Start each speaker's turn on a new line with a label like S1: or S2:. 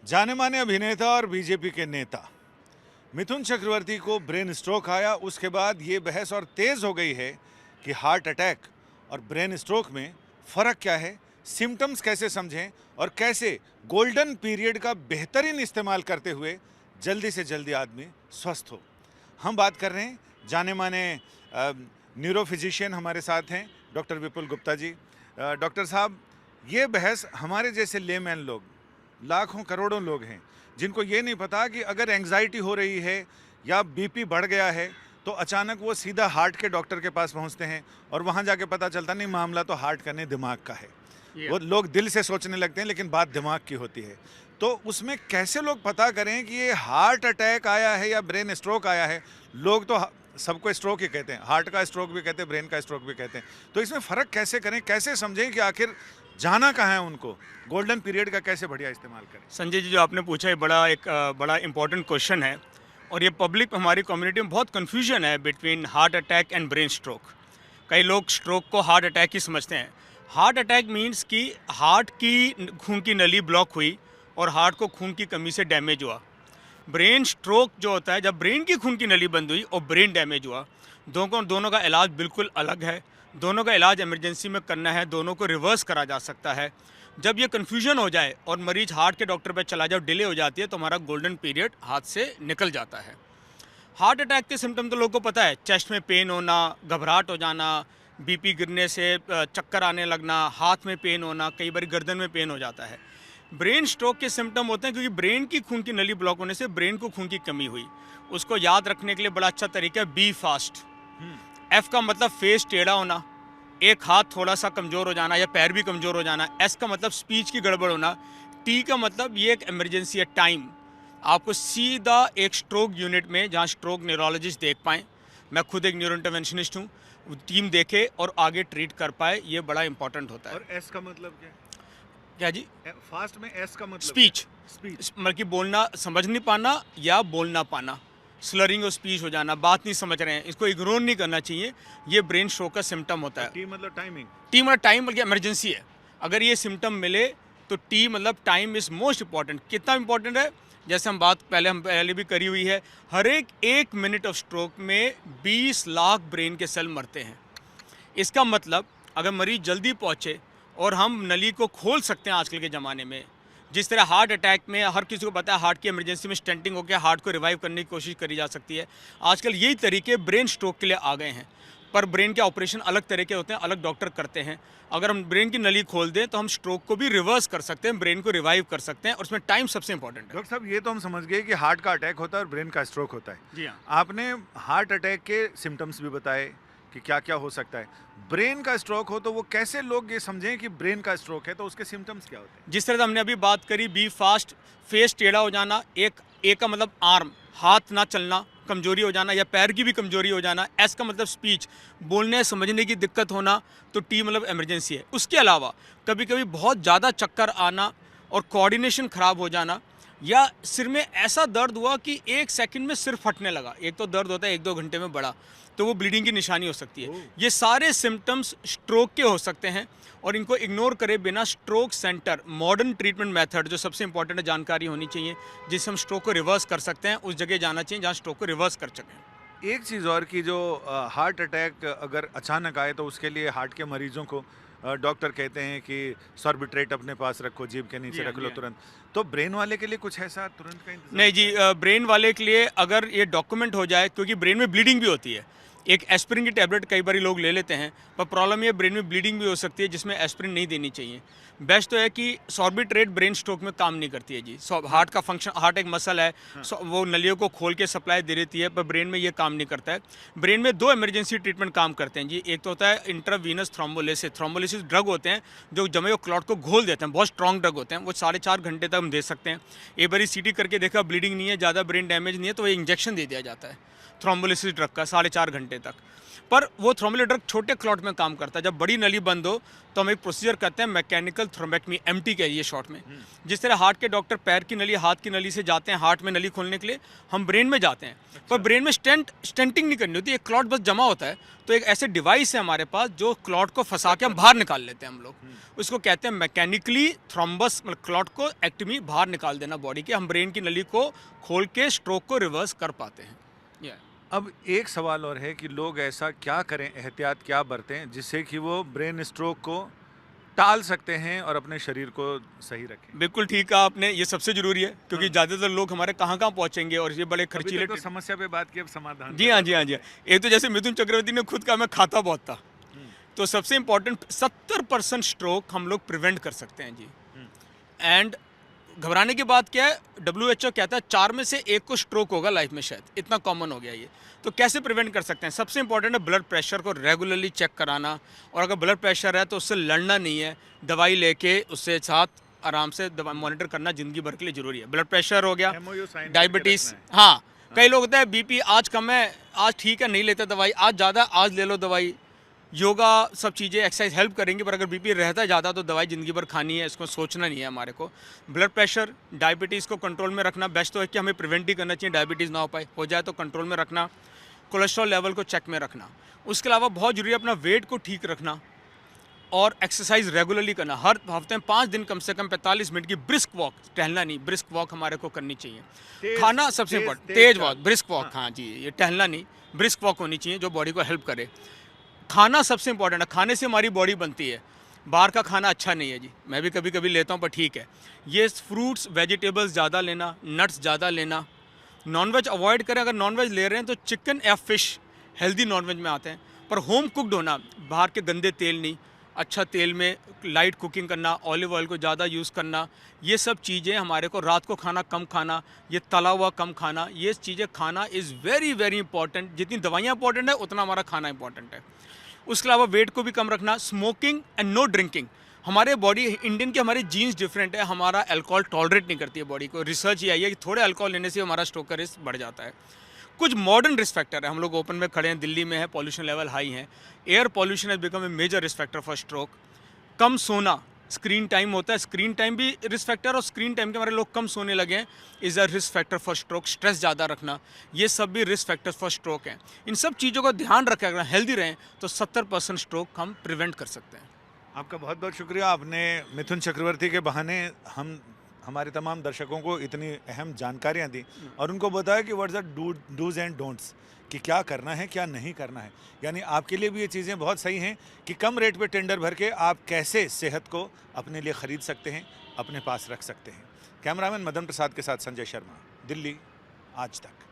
S1: जाने माने अभिनेता और बीजेपी के नेता मिथुन चक्रवर्ती को ब्रेन स्ट्रोक आया। उसके बाद ये बहस और तेज हो गई है कि हार्ट अटैक और ब्रेन स्ट्रोक में फ़र्क क्या है, सिम्टम्स कैसे समझें और कैसे गोल्डन पीरियड का बेहतरीन इस्तेमाल करते हुए जल्दी से जल्दी आदमी स्वस्थ हो। हम बात कर रहे हैं जाने माने न्यूरो फिजिशियन हमारे साथ हैं डॉक्टर विपुल गुप्ता जी। डॉक्टर साहब, ये बहस हमारे जैसे लेमैन लोग, लाखों करोड़ों लोग हैं जिनको ये नहीं पता कि अगर एंग्जाइटी हो रही है या बीपी बढ़ गया है तो अचानक वो सीधा हार्ट के डॉक्टर के पास पहुंचते हैं और वहां जाके पता चलता नहीं मामला तो हार्ट का नहीं दिमाग का है। वो लोग दिल से सोचने लगते हैं लेकिन बात दिमाग की होती है। तो उसमें कैसे लोग पता करें कि ये हार्ट अटैक आया है या ब्रेन स्ट्रोक आया है? लोग तो सबको स्ट्रोक ही कहते हैं, हार्ट का स्ट्रोक भी कहते हैं, ब्रेन का स्ट्रोक भी कहते हैं। तो इसमें फ़र्क कैसे करें, कैसे समझें कि आखिर जाना कहाँ है उनको, गोल्डन पीरियड का कैसे बढ़िया इस्तेमाल करें?
S2: संजय जी, जो आपने पूछा है बड़ा इंपॉर्टेंट क्वेश्चन है। और ये पब्लिक हमारी कम्युनिटी में बहुत कन्फ्यूजन है between heart attack and brain stroke. कई लोग स्ट्रोक को हार्ट अटैक ही समझते हैं। हार्ट अटैक मीन्स कि हार्ट की खून की नली ब्लॉक हुई और हार्ट को खून की कमी से डैमेज हुआ। ब्रेन स्ट्रोक जो होता है जब ब्रेन की खून की नली बंद हुई और ब्रेन डैमेज हुआ। दोनों का इलाज बिल्कुल अलग है। दोनों का इलाज इमरजेंसी में करना है, दोनों को रिवर्स करा जा सकता है। जब ये कन्फ्यूजन हो जाए और मरीज हार्ट के डॉक्टर पे चला जाए, डिले हो जाती है, तो हमारा गोल्डन पीरियड हाथ से निकल जाता है। हार्ट अटैक के सिम्टम तो लोगों को पता है, चेस्ट में पेन होना, घबराहट हो जाना, बीपी गिरने से चक्कर आने लगना, हाथ में पेन होना, कई बार गर्दन में पेन हो जाता है। ब्रेन स्ट्रोक के सिम्टम होते हैं क्योंकि ब्रेन की खून की नली ब्लॉक होने से ब्रेन को खून की कमी हुई। उसको याद रखने के लिए बड़ा अच्छा तरीका है बी फास्ट। एफ का मतलब फेस टेढ़ा होना, एक हाथ थोड़ा सा कमज़ोर हो जाना या पैर भी कमज़ोर हो जाना। एस का मतलब स्पीच की गड़बड़ होना। टी का मतलब ये एक इमरजेंसी है, टाइम। आपको सीधा एक स्ट्रोक यूनिट में, जहाँ स्ट्रोक न्यूरोलॉजिस्ट देख पाएँ, मैं खुद एक न्यूरो इंटरवेंशनिस्ट हूँ, टीम देखे और आगे ट्रीट कर पाए, ये बड़ा इंपॉर्टेंट होता है।
S1: और एस का मतलब क्या?
S2: क्या जी?
S1: फास्ट में एस का मतलब
S2: स्पीच।
S1: स्पीच
S2: मतलब कि बोलना समझ नहीं पाना या बोलना पाना, स्लरिंग और स्पीच हो जाना, बात नहीं समझ रहे हैं, इसको इग्नोर नहीं करना चाहिए। ये ब्रेन स्ट्रोक का सिम्टम होता है।
S1: टी मतलब टाइमिंग।
S2: टी मतलब टाइम, बल्कि इमरजेंसी है। अगर ये सिम्टम मिले तो टी मतलब टाइम इज़ मोस्ट इंपॉर्टेंट। कितना इंपॉर्टेंट है? जैसे हम पहले भी करी हुई है, हर एक मिनट ऑफ स्ट्रोक में 20 लाख ब्रेन के सेल मरते हैं। इसका मतलब अगर मरीज जल्दी पहुँचे और हम नली को खोल सकते हैं आजकल के ज़माने में, जिस तरह हार्ट अटैक में हर किसी को पता है हार्ट की इमरजेंसी में स्टेंटिंग होकर हार्ट को रिवाइव करने की कोशिश करी जा सकती है, आजकल यही तरीके ब्रेन स्ट्रोक के लिए आ गए हैं। पर ब्रेन के ऑपरेशन अलग तरह के होते हैं, अलग डॉक्टर करते हैं। अगर हम ब्रेन की नली खोल दें तो हम स्ट्रोक को भी रिवर्स कर सकते हैं, ब्रेन को रिवाइव कर सकते हैं, और उसमें टाइम सबसे इंपॉर्टेंट है।
S1: डॉक्टर साहब, ये तो हम समझ गए कि हार्ट का अटैक होता है और ब्रेन का स्ट्रोक होता है।
S2: जी हाँ।
S1: आपने हार्ट अटैक के सिम्टम्स भी बताए कि क्या क्या हो सकता है। ब्रेन का स्ट्रोक हो तो वो कैसे लोग ये समझें कि ब्रेन का स्ट्रोक है, तो उसके सिम्टम्स क्या होते हैं?
S2: जिस तरह से हमने अभी बात करी, बी फास्ट, फेस टेढ़ा हो जाना, एक का मतलब आर्म, हाथ ना चलना, कमजोरी हो जाना या पैर की भी कमजोरी हो जाना। एस का मतलब स्पीच, बोलने समझने की दिक्कत होना। तो टी मतलब इमरजेंसी है। उसके अलावा कभी कभी बहुत ज़्यादा चक्कर आना और कोऑर्डिनेशन ख़राब हो जाना, या सिर में ऐसा दर्द हुआ कि 1 सेकंड में सिर फटने लगा। एक तो दर्द होता है 1-2 घंटे में बड़ा, तो वो ब्लीडिंग की निशानी हो सकती है। ये सारे सिम्टम्स स्ट्रोक के हो सकते हैं और इनको इग्नोर करे बिना stroke centre, modern treatment method, जो सबसे इंपॉर्टेंट है, जानकारी होनी चाहिए जिससे हम स्ट्रोक को रिवर्स कर सकते हैं, उस जगह जाना चाहिए जहाँ स्ट्रोक को रिवर्स कर सकें।
S1: एक चीज़ और कि जो हार्ट अटैक अगर अचानक आए तो उसके लिए हार्ट के मरीजों को डॉक्टर कहते हैं कि सॉर्बिट्रेट अपने पास रखो, जीभ के नीचे रख लो तुरंत। तो ब्रेन वाले के लिए कुछ ऐसा तुरंत का इंतजाम?
S2: नहीं जी, ब्रेन वाले के लिए अगर ये डॉक्यूमेंट हो जाए, क्योंकि ब्रेन में ब्लीडिंग भी होती है। एक एस्पिरिन की टैबलेट कई बार लोग ले लेते हैं, पर प्रॉब्लम ये ब्रेन में ब्लीडिंग भी हो सकती है, जिसमें एस्पिरिन नहीं देनी चाहिए। बेस्ट तो है कि सॉर्बिट्रेट ब्रेन स्ट्रोक में काम नहीं करती है जी। हार्ट का फंक्शन, हार्ट एक मसल है, वो नलियों को खोल के सप्लाई दे देती है, पर ब्रेन में ये काम नहीं करता है। ब्रेन में 2 इमरजेंसी ट्रीटमेंट काम करते हैं जी। एक तो होता है इंट्रावीनस थ्रोम्बोलिसिस। थ्रोम्बोलिसिस ड्रग होते हैं जो जमे हुए क्लॉट को घोल देते हैं, बहुत स्ट्रॉन्ग ड्रग होते हैं, वो 4.5 घंटे तक हम दे सकते हैं। एक बार सीटी करके देखा ब्लीडिंग नहीं है, ज़्यादा ब्रेन डैमेज नहीं है, तो वो इंजेक्शन दे दिया जाता है थ्रोम्बोलिसिस ड्रग का 4.5 घंटे तक। पर वो थ्रोम्बोलिटिक ड्रग छोटे क्लॉट में काम करता है। जब बड़ी नली बंद हो तो हम एक प्रोसीजर करते हैं मैकेनिकल थ्रोम्बेक्टमी, एमटी कहिए शॉर्ट में। जिस तरह हार्ट के डॉक्टर पैर की नली, हाथ की नली से जाते हैं हार्ट में नली खोलने के लिए, हम ब्रेन में जाते हैं। पर ब्रेन में स्टेंटिंग नहीं करनी होती, एक क्लॉट बस जमा होता है। तो एक ऐसे डिवाइस है हमारे पास जो क्लॉट को फंसा के हम बाहर निकाल लेते हैं हम लोग। उसको कहते हैं मैकेनिकली थ्रोम्बस, मतलब क्लॉट को एक्टमी बाहर निकाल देना बॉडी के। हम ब्रेन की नली को खोल के स्ट्रोक को रिवर्स कर पाते हैं।
S1: अब एक सवाल और है कि लोग ऐसा क्या करें, एहतियात क्या बरतें जिससे कि वो ब्रेन स्ट्रोक को टाल सकते हैं और अपने शरीर को सही रखें।
S2: बिल्कुल ठीक कहा आपने, ये सबसे जरूरी है क्योंकि ज़्यादातर लोग हमारे कहाँ पहुँचेंगे और ये बड़े खर्चीले।
S1: तो समस्या पे बात की, अब समाधान।
S2: जी हाँ, जी हाँ, जी हाँ। एक तो जैसे मिथुन चक्रवर्ती ने खुद कहा मैं खाता बहुत था, तो सबसे इम्पोर्टेंट 70% स्ट्रोक हम लोग प्रिवेंट कर सकते हैं जी। एंड घबराने की बात क्या है, WHO कहता है 4 में से 1 को स्ट्रोक होगा लाइफ में, शायद इतना कॉमन हो गया ये। तो कैसे प्रिवेंट कर सकते हैं? सबसे इंपॉर्टेंट है ब्लड प्रेशर को रेगुलरली चेक कराना, और अगर ब्लड प्रेशर है तो उससे लड़ना नहीं है, दवाई लेके उससे साथ आराम से दवा मॉनिटर करना ज़िंदगी भर के लिए ज़रूरी है। ब्लड प्रेशर हो गया, डायबिटीज़, हाँ कई लोग होता है बीपी आज कम है, आज ठीक है नहीं लेते दवाई, आज ज़्यादा आज ले लो दवाई। योगा सब चीज़ें एक्सरसाइज हेल्प करेंगी, पर अगर बीपी रहता है ज़्यादा तो दवाई ज़िंदगी भर खानी है, इसको सोचना नहीं है हमारे को। ब्लड प्रेशर, डायबिटीज़ को कंट्रोल में रखना बेस्ट तो है कि हमें प्रिवेंट ही करना चाहिए, डायबिटीज़ ना हो पाए, हो जाए तो कंट्रोल में रखना। कोलेस्ट्रॉल लेवल को चेक में रखना। उसके अलावा बहुत जरूरी है अपना वेट को ठीक रखना और एक्सरसाइज रेगुलरली करना। हर हफ्ते में 5 दिन कम से कम 45 मिनट की ब्रिस्क वॉक, टहलना नहीं, ब्रिस्क वॉक हमारे को करनी चाहिए। खाना सबसे इम्पोर्टेंट, तेज वॉक, ब्रिस्क वॉक, हाँ जी, ये टहलना नहीं, ब्रिस्क वॉक होनी चाहिए जो बॉडी को हेल्प करे। खाना सबसे इंपॉर्टेंट है, खाने से हमारी बॉडी बनती है। बाहर का खाना अच्छा नहीं है जी, मैं भी कभी कभी लेता हूँ पर ठीक है। ये फ्रूट्स वेजिटेबल्स ज़्यादा लेना, नट्स ज़्यादा लेना। नॉनवेज अवॉइड करें, अगर नॉनवेज ले रहे हैं तो चिकन या फिश हेल्दी नॉनवेज में आते हैं, पर होम कुक्ड होना, बाहर के गंदे तेल नहीं, अच्छा तेल में लाइट कुकिंग करना, ऑलिव ऑयल को ज़्यादा यूज़ करना, ये सब चीज़ें हमारे को, रात को खाना कम खाना, ये तला हुआ कम खाना, ये चीज़ें खाना इज़ वेरी वेरी इंपॉर्टेंट। जितनी दवाइयाँ इंपॉर्टेंट है उतना हमारा खाना इंपॉर्टेंट है। उसके अलावा वेट को भी कम रखना, स्मोकिंग एंड नो ड्रिंकिंग। हमारे बॉडी, इंडियन के हमारे जीन्स डिफरेंट है, हमारा अल्कोहल टॉलरेट नहीं करती है बॉडी को। रिसर्च ये आई है कि थोड़े अल्कोहल लेने से हमारा स्ट्रोक का रिस्क बढ़ जाता है। कुछ मॉडर्न रिस्क फैक्टर है, हम लोग ओपन में खड़े हैं, दिल्ली में है, पॉल्यूशन लेवल हाई है, air pollution has become a major risk factor for stroke. कम सोना, स्क्रीन टाइम होता है, स्क्रीन टाइम भी रिस्क फैक्टर, और स्क्रीन टाइम के हमारे लोग कम सोने लगे हैं, is a risk factor for stroke. Stress ज़्यादा रखना, ये सब भी रिस्क फैक्टर फॉर स्ट्रोक हैं। इन सब चीज़ों का ध्यान रखें, अगर हेल्दी रहें तो 70% स्ट्रोक हम प्रिवेंट कर सकते हैं।
S1: आपका बहुत बहुत शुक्रिया, आपने मिथुन चक्रवर्ती के बहाने हमारे तमाम दर्शकों को इतनी अहम जानकारियां दी और उनको बताया कि what's the dos and don'ts, कि क्या करना है क्या नहीं करना है। यानी आपके लिए भी ये चीज़ें बहुत सही हैं कि कम रेट पे टेंडर भर के आप कैसे सेहत को अपने लिए ख़रीद सकते हैं, अपने पास रख सकते हैं। कैमरामैन मदन प्रसाद के साथ संजय शर्मा, दिल्ली, आज तक।